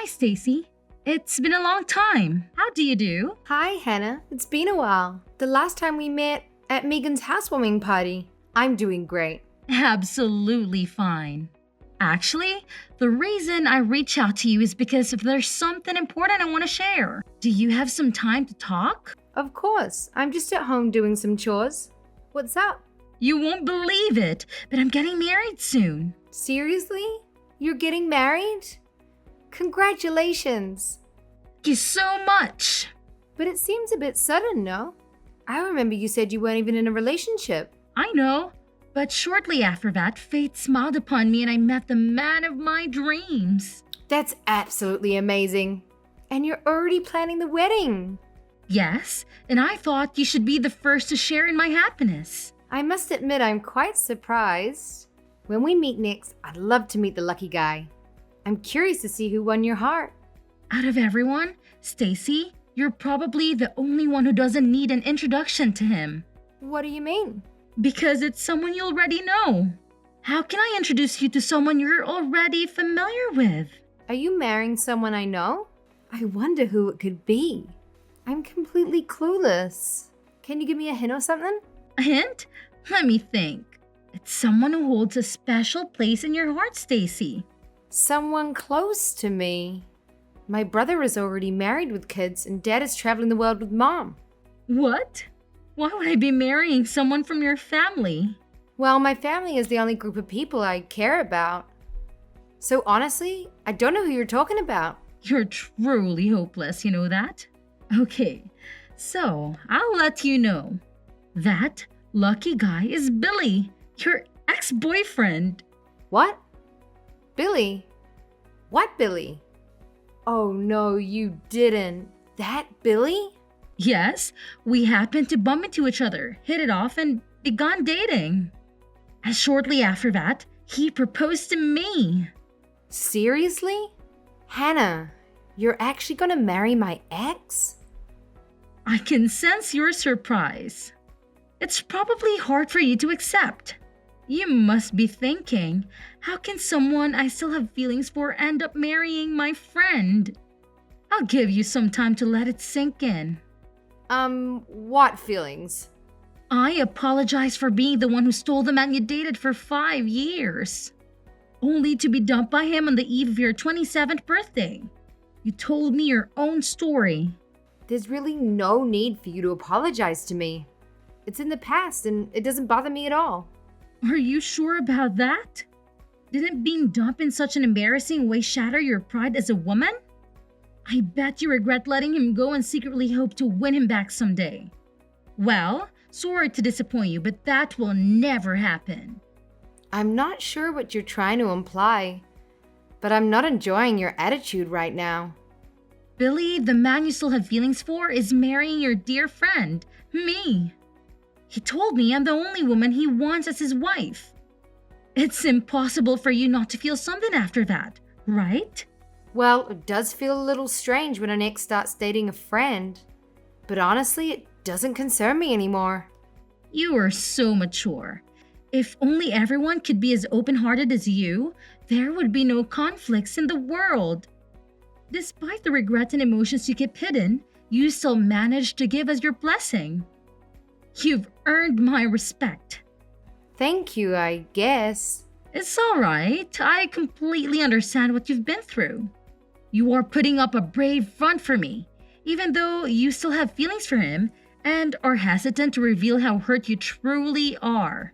Stacy. It's been a long time. How do you do? Hi, Hannah. It's been a while. The last time we met at Megan's housewarming party. I'm doing great. Absolutely fine. Actually, the reason I reach out to you is because there's something important I want to share. Do you have some time to talk? Of course. I'm just at home doing some chores. What's up? You won't believe it, but I'm getting married soon. Seriously? You're getting married? Congratulations. Thank you so much. But it seems a bit sudden, no? I remember you said you weren't even in a relationship. I know, but shortly after that, fate smiled upon me and I met the man of my dreams. That's absolutely amazing. And you're already planning the wedding. Yes, and I thought you should be the first to share in my happiness. I must admit I'm quite surprised. When we meet next, I'd love to meet the lucky guy. I'm curious to see who won your heart. Out of everyone, Stacy, you're probably the only one who doesn't need an introduction to him. What do you mean? Because it's someone you already know. How can I introduce you to someone you're already familiar with? Are you marrying someone I know? I wonder who it could be. I'm completely clueless. Can you give me a hint or something? A hint? Let me think. It's someone who holds a special place in your heart, Stacy. Someone close to me. My brother is already married with kids and Dad is traveling the world with Mom. What? Why would I be marrying someone from your family? Well, my family is the only group of people I care about. So honestly, I don't know who you're talking about. You're truly hopeless, you know that? Okay, so I'll let you know. That lucky guy is Billy, your ex-boyfriend. What? Billy? What Billy? Oh no, you didn't. That Billy? Yes, we happened to bump into each other, hit it off, and began dating. And shortly after that, he proposed to me. Seriously? Hannah, you're actually gonna marry my ex? I can sense your surprise. It's probably hard for you to accept. You must be thinking, how can someone I still have feelings for end up marrying my friend? I'll give you some time to let it sink in. What feelings? I apologize for being the one who stole the man you dated for 5 years. Only to be dumped by him on the eve of your 27th birthday. You told me your own story. There's really no need for you to apologize to me. It's in the past and it doesn't bother me at all. Are you sure about that? Didn't being dumped in such an embarrassing way shatter your pride as a woman? I bet you regret letting him go and secretly hope to win him back someday. Well, sorry to disappoint you, but that will never happen. I'm not sure what you're trying to imply, but I'm not enjoying your attitude right now. Billy, the man you still have feelings for, is marrying your dear friend, me. He told me I'm the only woman he wants as his wife. It's impossible for you not to feel something after that, right? Well, it does feel a little strange when an ex starts dating a friend, but honestly, it doesn't concern me anymore. You are so mature. If only everyone could be as open-hearted as you, there would be no conflicts in the world. Despite the regret and emotions you keep hidden, you still managed to give us your blessing. You've earned my respect. Thank you, I guess. It's all right. I completely understand what you've been through. You are putting up a brave front for me, even though you still have feelings for him and are hesitant to reveal how hurt you truly are.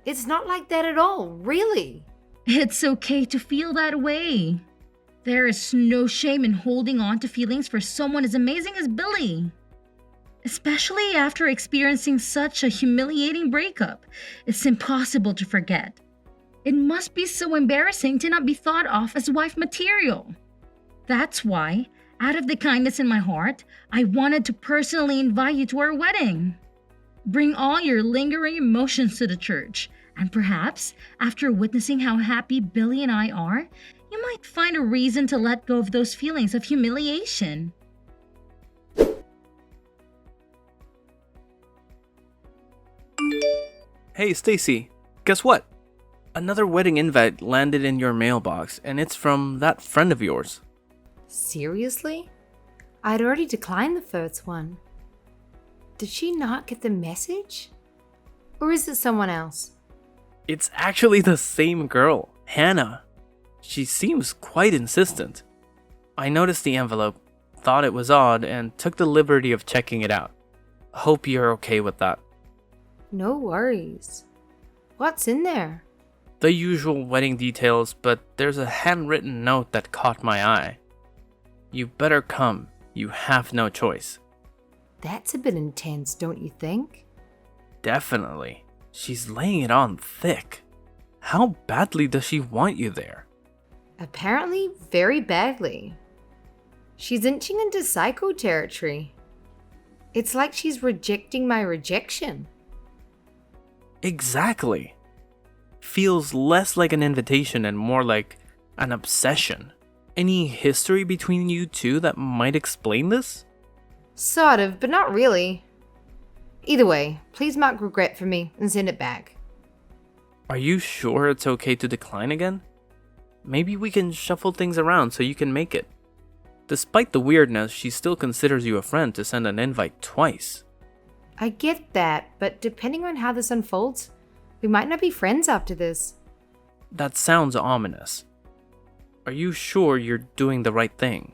It's not like that at all, really. It's okay to feel that way. There is no shame in holding on to feelings for someone as amazing as Billy. Especially after experiencing such a humiliating breakup, it's impossible to forget. It must be so embarrassing to not be thought of as wife material. That's why, out of the kindness in my heart, I wanted to personally invite you to our wedding. Bring all your lingering emotions to the church, and perhaps, after witnessing how happy Billy and I are, you might find a reason to let go of those feelings of humiliation. Hey, Stacy, guess what? Another wedding invite landed in your mailbox, and it's from that friend of yours. Seriously? I'd already declined the first one. Did she not get the message? Or is it someone else? It's actually the same girl, Hannah. She seems quite insistent. I noticed the envelope, thought it was odd, and took the liberty of checking it out. Hope you're okay with that. No worries. What's in there? The usual wedding details, but there's a handwritten note that caught my eye. You better come. You have no choice. That's a bit intense, don't you think? Definitely. She's laying it on thick. How badly does she want you there? Apparently, very badly. She's inching into psycho territory. It's like she's rejecting my rejection. Exactly. Feels less like an invitation and more like an obsession. Any history between you two that might explain this? Sort of, but not really. Either way, please mark regret for me and send it back. Are you sure it's okay to decline again? Maybe we can shuffle things around so you can make it. Despite the weirdness, she still considers you a friend to send an invite twice. I get that, but depending on how this unfolds, we might not be friends after this. That sounds ominous. Are you sure you're doing the right thing?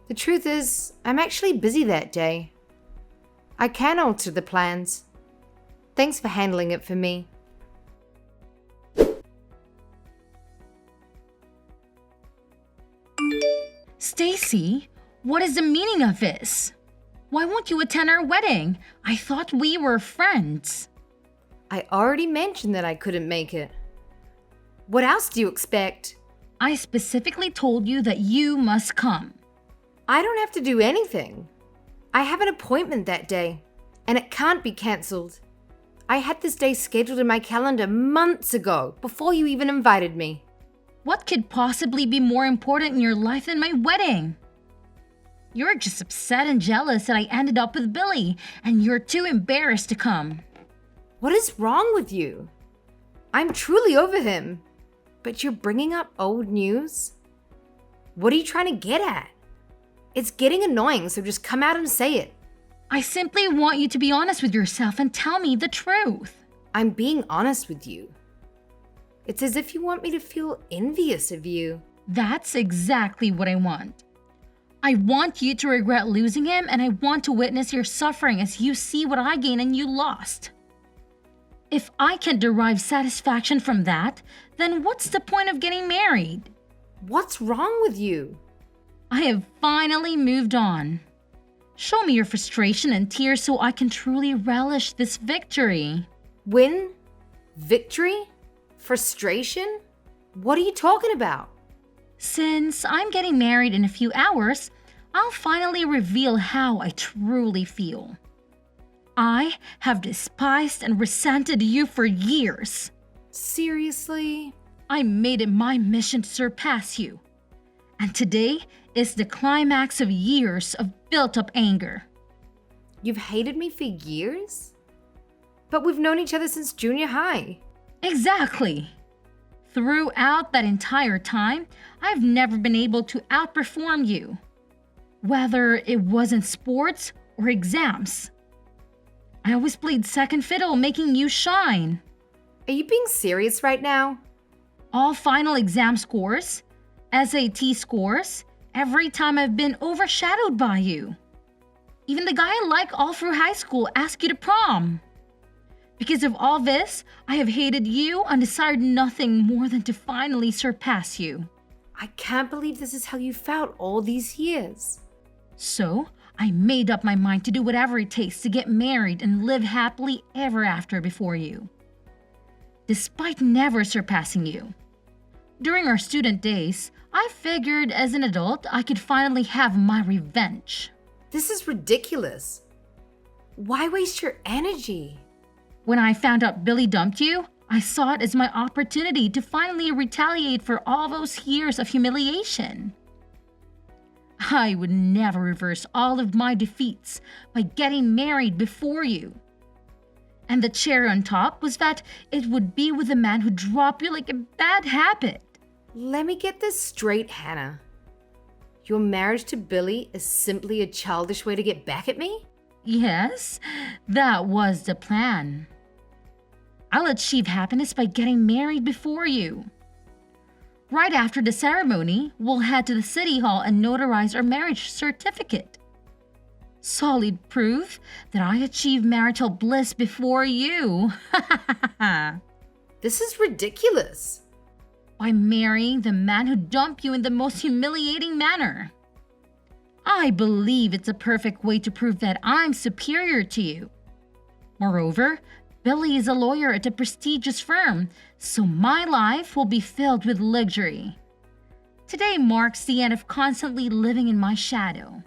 The truth is, I'm actually busy that day. I can alter the plans. Thanks for handling it for me. Stacy, what is the meaning of this? Why won't you attend our wedding? I thought we were friends. I already mentioned that I couldn't make it. What else do you expect? I specifically told you that you must come. I don't have to do anything. I have an appointment that day, and it can't be cancelled. I had this day scheduled in my calendar months ago, before you even invited me. What could possibly be more important in your life than my wedding? You're just upset and jealous that I ended up with Billy, and you're too embarrassed to come. What is wrong with you? I'm truly over him. But you're bringing up old news? What are you trying to get at? It's getting annoying, so just come out and say it. I simply want you to be honest with yourself and tell me the truth. I'm being honest with you. It's as if you want me to feel envious of you. That's exactly what I want. I want you to regret losing him, and I want to witness your suffering as you see what I gained and you lost. If I can derive satisfaction from that, then what's the point of getting married? What's wrong with you? I have finally moved on. Show me your frustration and tears so I can truly relish this victory. Win? Victory? Frustration? What are you talking about? Since I'm getting married in a few hours, I'll finally reveal how I truly feel. I have despised and resented you for years. Seriously? I made it my mission to surpass you. And today is the climax of years of built-up anger. You've hated me for years? But we've known each other since junior high. Exactly. Throughout that entire time, I've never been able to outperform you. Whether it was in sports or exams. I always played second fiddle, making you shine. Are you being serious right now? All final exam scores, SAT scores, every time I've been overshadowed by you. Even the guy I like all through high school asked you to prom. Because of all this, I have hated you and desired nothing more than to finally surpass you. I can't believe this is how you felt all these years. So, I made up my mind to do whatever it takes to get married and live happily ever after before you. Despite never surpassing you. During our student days, I figured as an adult I could finally have my revenge. This is ridiculous. Why waste your energy? When I found out Billy dumped you, I saw it as my opportunity to finally retaliate for all those years of humiliation. I would never reverse all of my defeats by getting married before you. And the cherry on top was that it would be with a man who dropped you like a bad habit. Let me get this straight, Hannah. Your marriage to Billy is simply a childish way to get back at me? Yes, that was the plan. I'll achieve happiness by getting married before you. Right after the ceremony, we'll head to the city hall and notarize our marriage certificate. Solid proof that I achieved marital bliss before you. This is ridiculous. By marrying the man who dumped you in the most humiliating manner. I believe it's a perfect way to prove that I'm superior to you. Moreover, Billy is a lawyer at a prestigious firm, so my life will be filled with luxury. Today marks the end of constantly living in my shadow.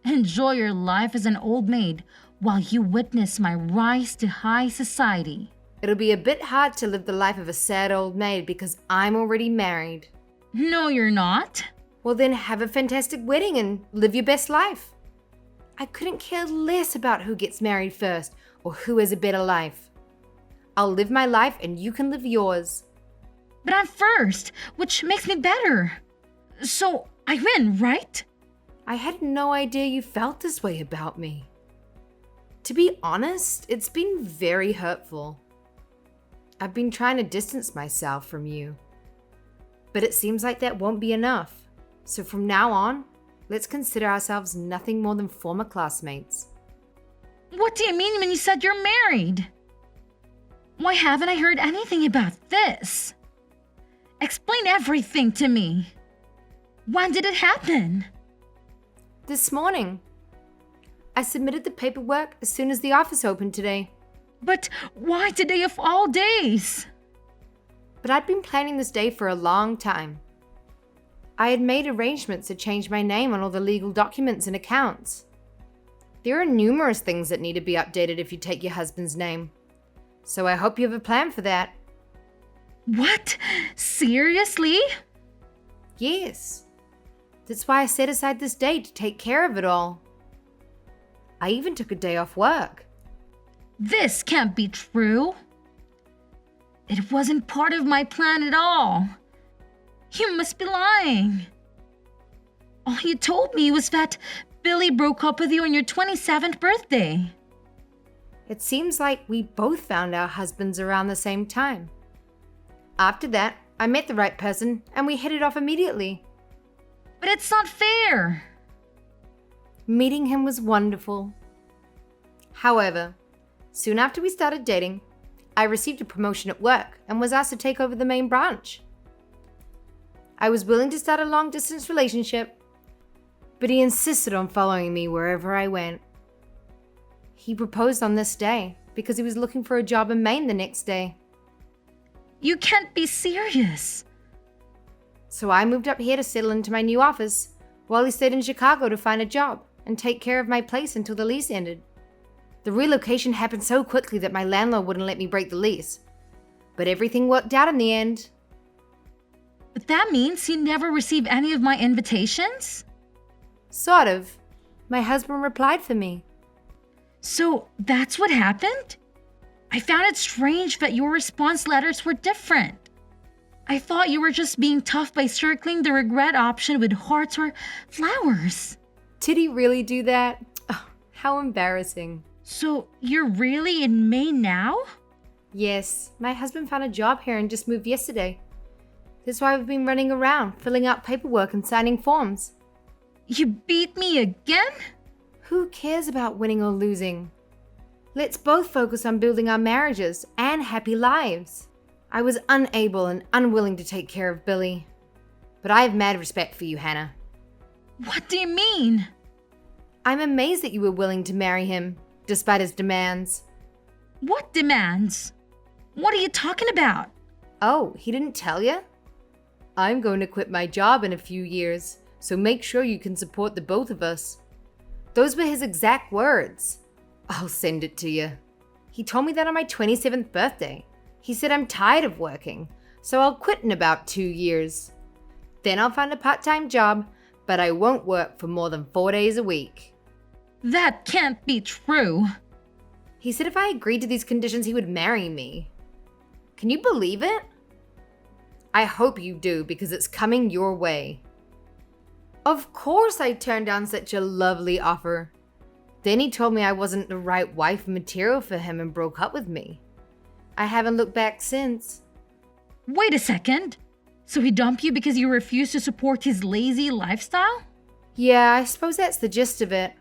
Enjoy your life as an old maid while you witness my rise to high society. It'll be a bit hard to live the life of a sad old maid because I'm already married. No, you're not. Well, then have a fantastic wedding and live your best life. I couldn't care less about who gets married first or who has a better life. I'll live my life and you can live yours. But I'm first, which makes me better. So I win, right? I had no idea you felt this way about me. To be honest, it's been very hurtful. I've been trying to distance myself from you. But it seems like that won't be enough. So from now on, let's consider ourselves nothing more than former classmates. What do you mean when you said you're married? Why haven't I heard anything about this? Explain everything to me. When did it happen? This morning. I submitted the paperwork as soon as the office opened today. But why today of all days? But I'd been planning this day for a long time. I had made arrangements to change my name on all the legal documents and accounts. There are numerous things that need to be updated if you take your husband's name. So I hope you have a plan for that. What? Seriously? Yes. That's why I set aside this day to take care of it all. I even took a day off work. This can't be true. It wasn't part of my plan at all. You must be lying. All you told me was that Billy broke up with you on your 27th birthday. It seems like we both found our husbands around the same time. After that, I met the right person and we hit it off immediately. But it's not fair. Meeting him was wonderful. However, soon after we started dating, I received a promotion at work and was asked to take over the main branch. I was willing to start a long-distance relationship, but he insisted on following me wherever I went. He proposed on this day because he was looking for a job in Maine the next day. You can't be serious. So I moved up here to settle into my new office while he stayed in Chicago to find a job and take care of my place until the lease ended. The relocation happened so quickly that my landlord wouldn't let me break the lease. But everything worked out in the end. But that means you never received any of my invitations? Sort of. My husband replied for me. So that's what happened? I found it strange that your response letters were different. I thought you were just being tough by circling the regret option with hearts or flowers. Did he really do that? Oh, how embarrassing. So you're really in Maine now? Yes, my husband found a job here and just moved yesterday. That's why we've been running around, filling out paperwork and signing forms. You beat me again? Who cares about winning or losing? Let's both focus on building our marriages and happy lives. I was unable and unwilling to take care of Billy. But I have mad respect for you, Hannah. What do you mean? I'm amazed that you were willing to marry him, despite his demands. What demands? What are you talking about? Oh, he didn't tell you? I'm going to quit my job in a few years, so make sure you can support the both of us. Those were his exact words. I'll send it to you. He told me that on my 27th birthday. He said I'm tired of working, so I'll quit in about 2 years. Then I'll find a part-time job, but I won't work for more than 4 days a week. That can't be true. He said if I agreed to these conditions, he would marry me. Can you believe it? I hope you do, because it's coming your way. Of course I turned down such a lovely offer. Then he told me I wasn't the right wife material for him and broke up with me. I haven't looked back since. Wait a second. So he dumped you because you refused to support his lazy lifestyle? Yeah, I suppose that's the gist of it.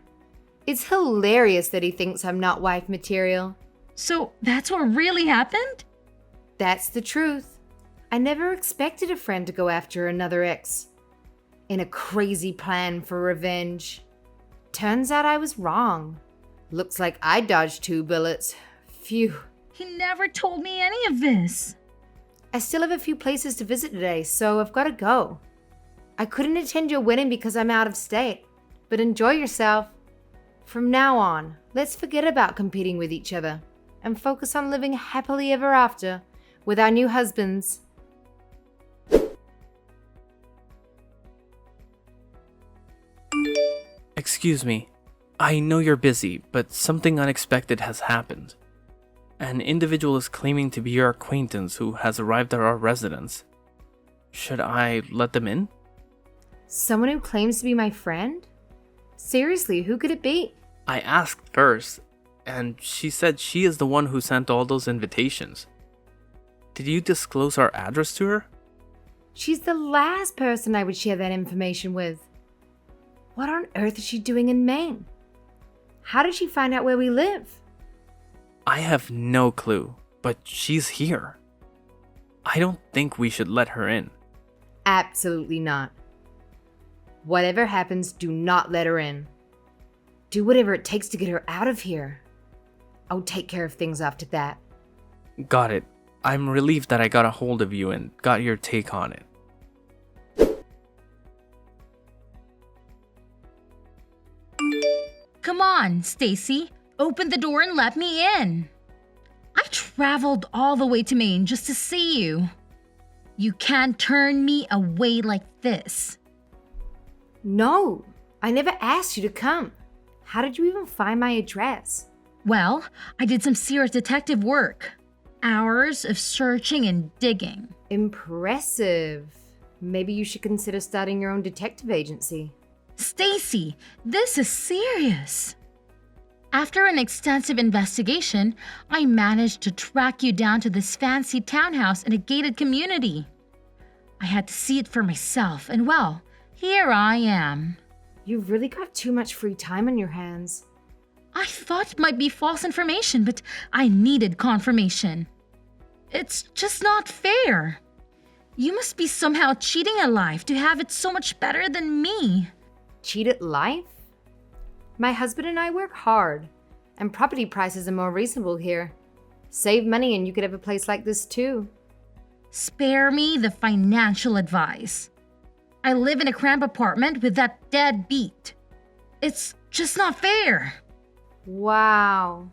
It's hilarious that he thinks I'm not wife material. So that's what really happened? That's the truth. I never expected a friend to go after another ex in a crazy plan for revenge. Turns out I was wrong. Looks like I dodged 2 bullets. Phew. He never told me any of this. I still have a few places to visit today, so I've got to go. I couldn't attend your wedding because I'm out of state, but enjoy yourself. From now on, let's forget about competing with each other and focus on living happily ever after with our new husbands. Excuse me. I know you're busy, but something unexpected has happened. An individual is claiming to be your acquaintance who has arrived at our residence. Should I let them in? Someone who claims to be my friend? Seriously, who could it be? I asked first, and she said she is the one who sent all those invitations. Did you disclose our address to her? She's the last person I would share that information with. What on earth is she doing in Maine? How did she find out where we live? I have no clue, but she's here. I don't think we should let her in. Absolutely not. Whatever happens, do not let her in. Do whatever it takes to get her out of here. I'll take care of things after that. Got it. I'm relieved that I got a hold of you and got your take on it. Come on, Stacy. Open the door and let me in. I traveled all the way to Maine just to see you. You can't turn me away like this. No, I never asked you to come. How did you even find my address? Well, I did some serious detective work. Hours of searching and digging. Impressive. Maybe you should consider starting your own detective agency. Stacy, this is serious. After an extensive investigation, I managed to track you down to this fancy townhouse in a gated community. I had to see it for myself, and well, here I am. You've really got too much free time on your hands. I thought it might be false information, but I needed confirmation. It's just not fair. You must be somehow cheating at life to have it so much better than me. Cheat at life? My husband and I work hard, and property prices are more reasonable here. Save money and you could have a place like this too. Spare me the financial advice. I live in a cramped apartment with that deadbeat. It's just not fair. Wow.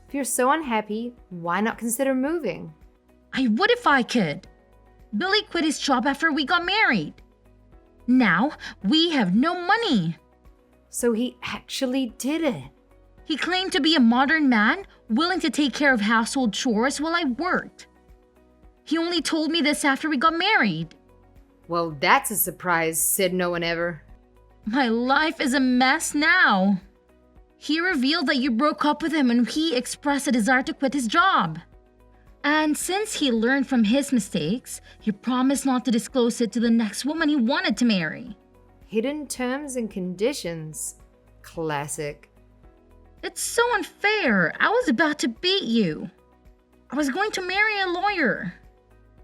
If you're so unhappy, why not consider moving? I would if I could. Billy quit his job after we got married. Now we have no money. So he actually did it. He claimed to be a modern man, willing to take care of household chores while I worked. He only told me this after we got married. Well, that's a surprise, said no one ever. My life is a mess now. He revealed that you broke up with him and he expressed a desire to quit his job. And since he learned from his mistakes, he promised not to disclose it to the next woman he wanted to marry. Hidden terms and conditions. Classic. It's so unfair. I was about to beat you. I was going to marry a lawyer.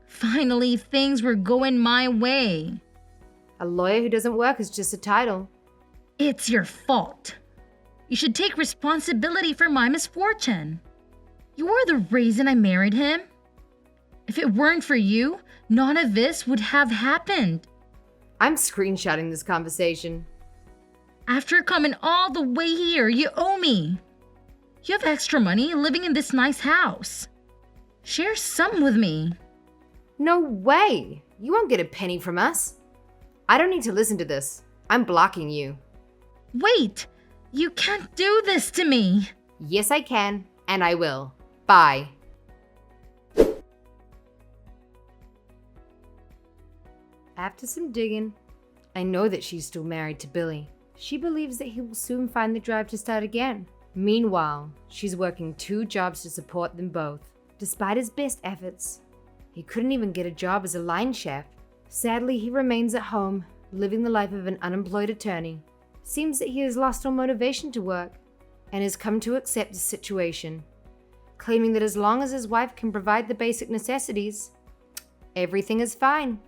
Finally, things were going my way. A lawyer who doesn't work is just a title. It's your fault. You should take responsibility for my misfortune. You are the reason I married him. If it weren't for you, none of this would have happened. I'm screenshotting this conversation. After coming all the way here, you owe me. You have extra money living in this nice house. Share some with me. No way! You won't get a penny from us. I don't need to listen to this. I'm blocking you. Wait! You can't do this to me! Yes, I can, and I will. Bye. After some digging, I know that she's still married to Billy. She believes that he will soon find the drive to start again. Meanwhile, she's working 2 jobs to support them both. Despite his best efforts, he couldn't even get a job as a line chef. Sadly, he remains at home, living the life of an unemployed attorney. Seems that he has lost all motivation to work and has come to accept the situation, claiming that as long as his wife can provide the basic necessities, everything is fine.